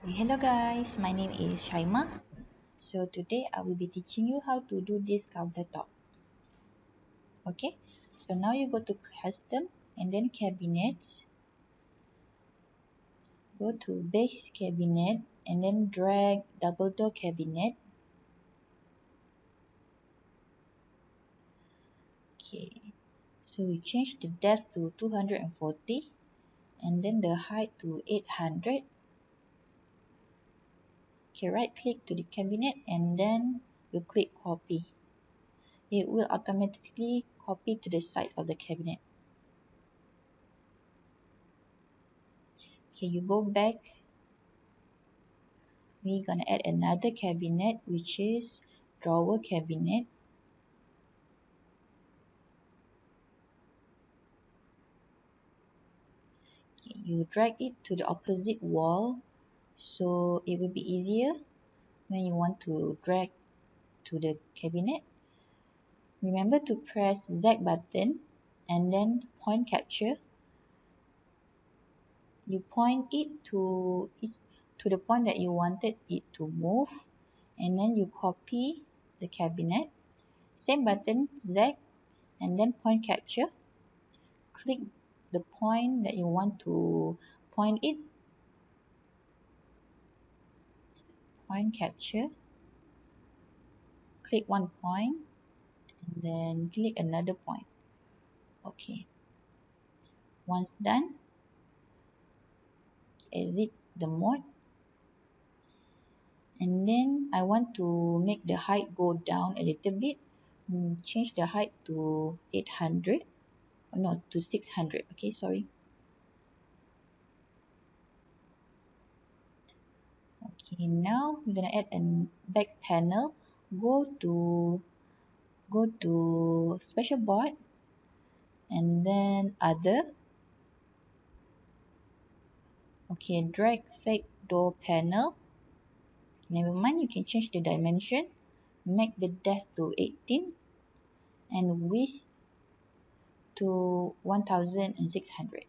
Hello guys, my name is Shaima. So today I will be teaching you how to do this countertop. Okay, so now you go to custom and then cabinets. Go to base cabinet and then drag double door cabinet. Okay, so you change the depth to 240 and then the height to 800. Okay, right click to the cabinet and then you click copy. It will automatically copy to the side of the cabinet. Okay, you go back. We're gonna add another cabinet, which is drawer cabinet. Okay, you drag it to the opposite wall, so it will be easier when you want to drag to the cabinet. Remember to press Z button and then point capture. You point it to the point that you wanted it to move, and then you copy the cabinet. Same button, Z, and then point capture. Click the point that you want to point it, point capture, click one point and then click another point. Okay, once done, exit the mode, and then I want to make the height go down a little bit. Change the height to 800, no, to 600. Okay, sorry. Okay, now we're gonna add a back panel. Go to special board and then other. Okay, drag fake door panel. Never mind, you can change the dimension. Make the depth to 18 and width to 1600.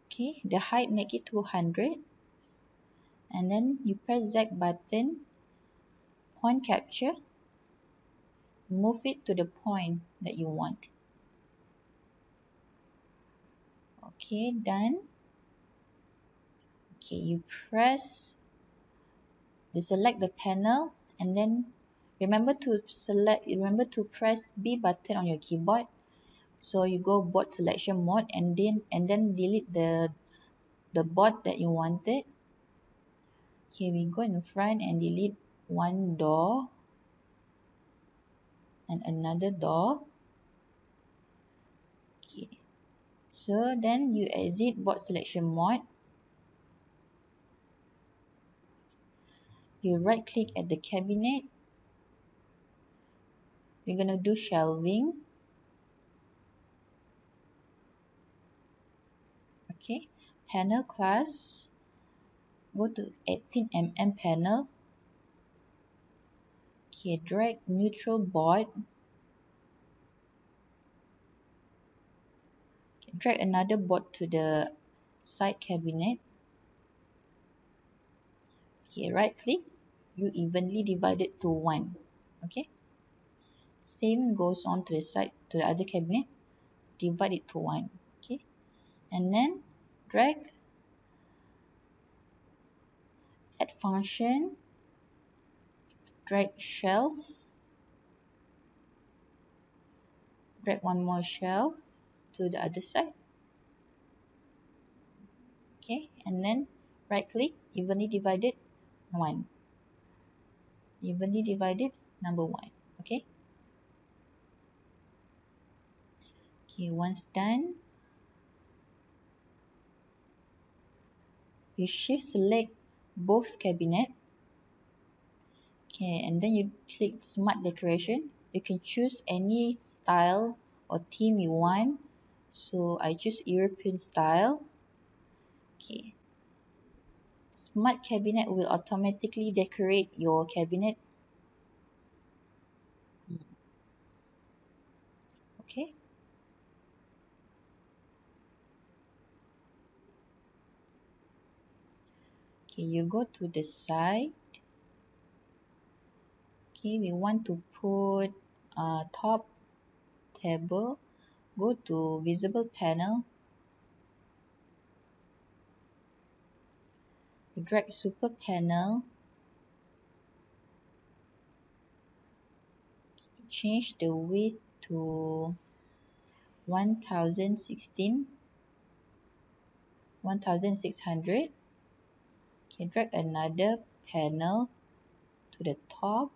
Okay, the height make it 200, and then you press Z button, point capture, move it to the point that you want. Okay, done. Okay, you select the panel, and then remember to press B button on your keyboard. So you go board selection mode and then delete the board that you wanted. Okay, we go in front and delete one door and another door. Okay, so then you exit board selection mode. You right click at the cabinet. We're gonna do shelving. Okay, panel class. Go to 18mm panel. Okay, drag neutral board. Okay, drag another board to the side cabinet. Okay, right click. You evenly divide it to 1. Okay. Same goes on to the side, to the other cabinet. Divide it to 1. Okay. And then drag, add function, drag shelf, drag one more shelf to the other side. Okay. And then right click, evenly divided 1. Evenly divided number 1. Okay. Okay, once done, you shift select both cabinet. Okay, and then you click smart decoration. You can choose any style or theme you want. So I choose European style. Okay. Smart cabinet will automatically decorate your cabinet. Okay. Okay, you go to the side. Okay, we want to put top table. Go to visible panel. Drag super panel. Change the width to 1016, 1600. Okay, drag another panel to the top.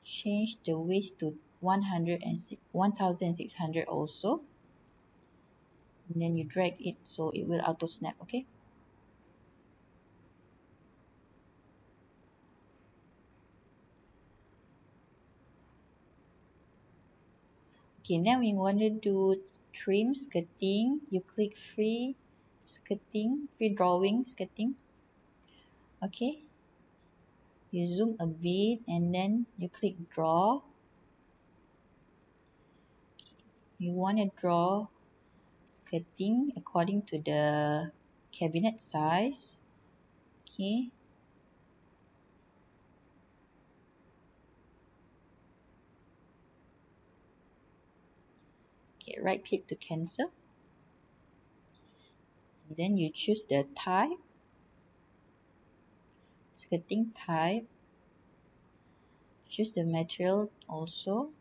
Change the width to 1600 also. And then you drag it so it will auto snap. Okay. Okay, now we want to do trim skirting. You click free skirting, free drawing skirting. Okay. You zoom a bit and then you click draw. You want to draw skirting according to the cabinet size. Okay. Okay, right click to cancel. And then you choose the type, skirting type. Choose the material also.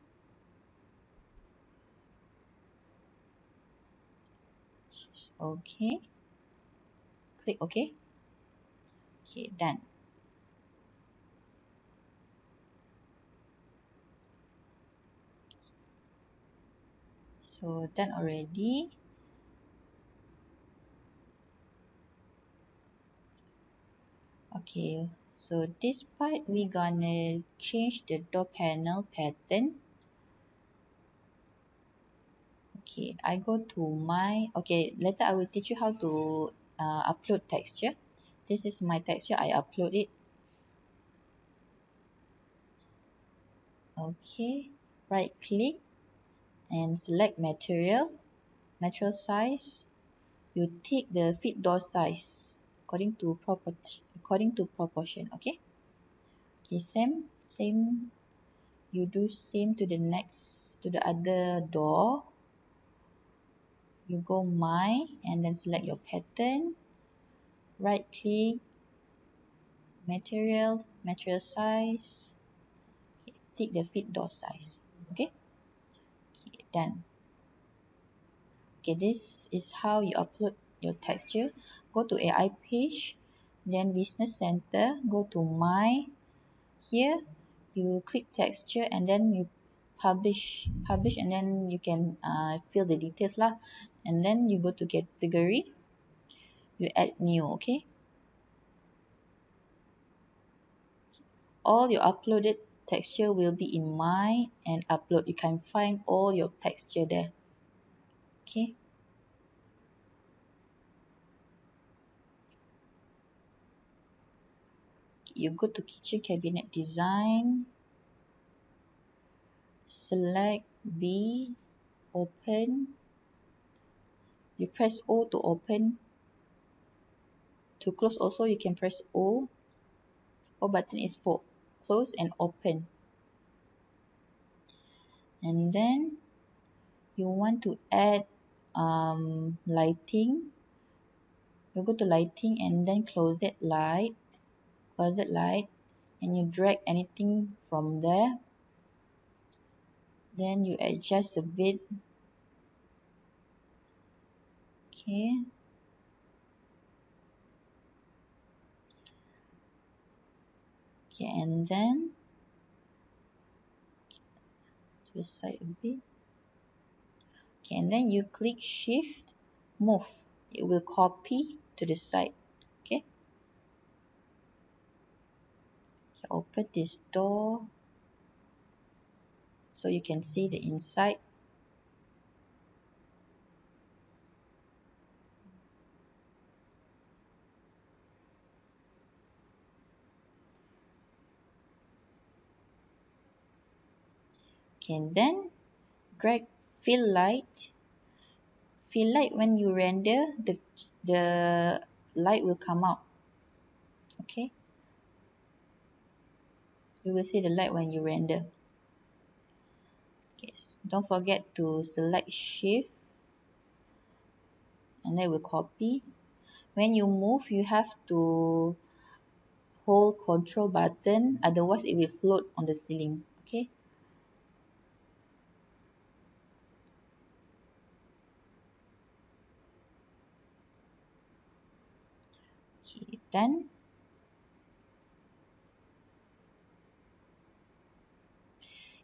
Okay. Click OK. Okay, done. So done already. Okay, so this part we gonna change the door panel pattern. Okay, I go to my, okay, later I will teach you how to upload texture. This is my texture, I upload it. Okay, right click and select material, material size. You take the fit door size according to proportion. Okay. Okay, same. You do same to the next, to the other door. You go my and then select your pattern. Right click, material size. Okay, take the fit door size. Okay. Okay, done. Okay, this is how you upload your texture. Go to AI page, then business center, go to my. Here you click texture and then you publish, and then you can fill the details lah. And then you go to category, you add new. Okay, all your uploaded texture will be in my and upload. You can find all your texture there. Okay. You go to kitchen cabinet design, select B, open. You press O to open. To close also you can press O. O button is for close and open. And then you want to add lighting. You go to lighting and then closet light, and you drag anything from there. Then you adjust a bit. Okay. Okay, and then to the side a bit. Okay, and then you click shift, move. It will copy to the side. Okay. Okay, open this door so you can see the inside. Okay, then drag fill light. Fill light, when you render, the light will come out. Okay, you will see the light when you render. Okay, don't forget to select shift and then we'll copy. When you move, you have to hold control button, otherwise it will float on the ceiling. Okay, okay, done.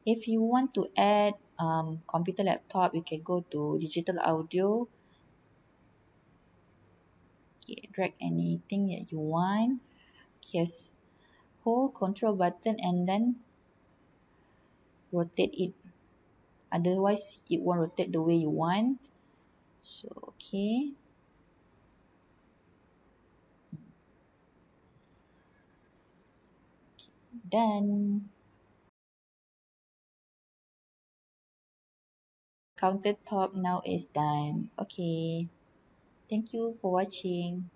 If you want to add computer laptop, you can go to digital audio. Okay, drag anything that you want. Yes, hold control button and then rotate it. Otherwise, it won't rotate the way you want. So, okay, done. Countertop now is done. Okay, thank you for watching.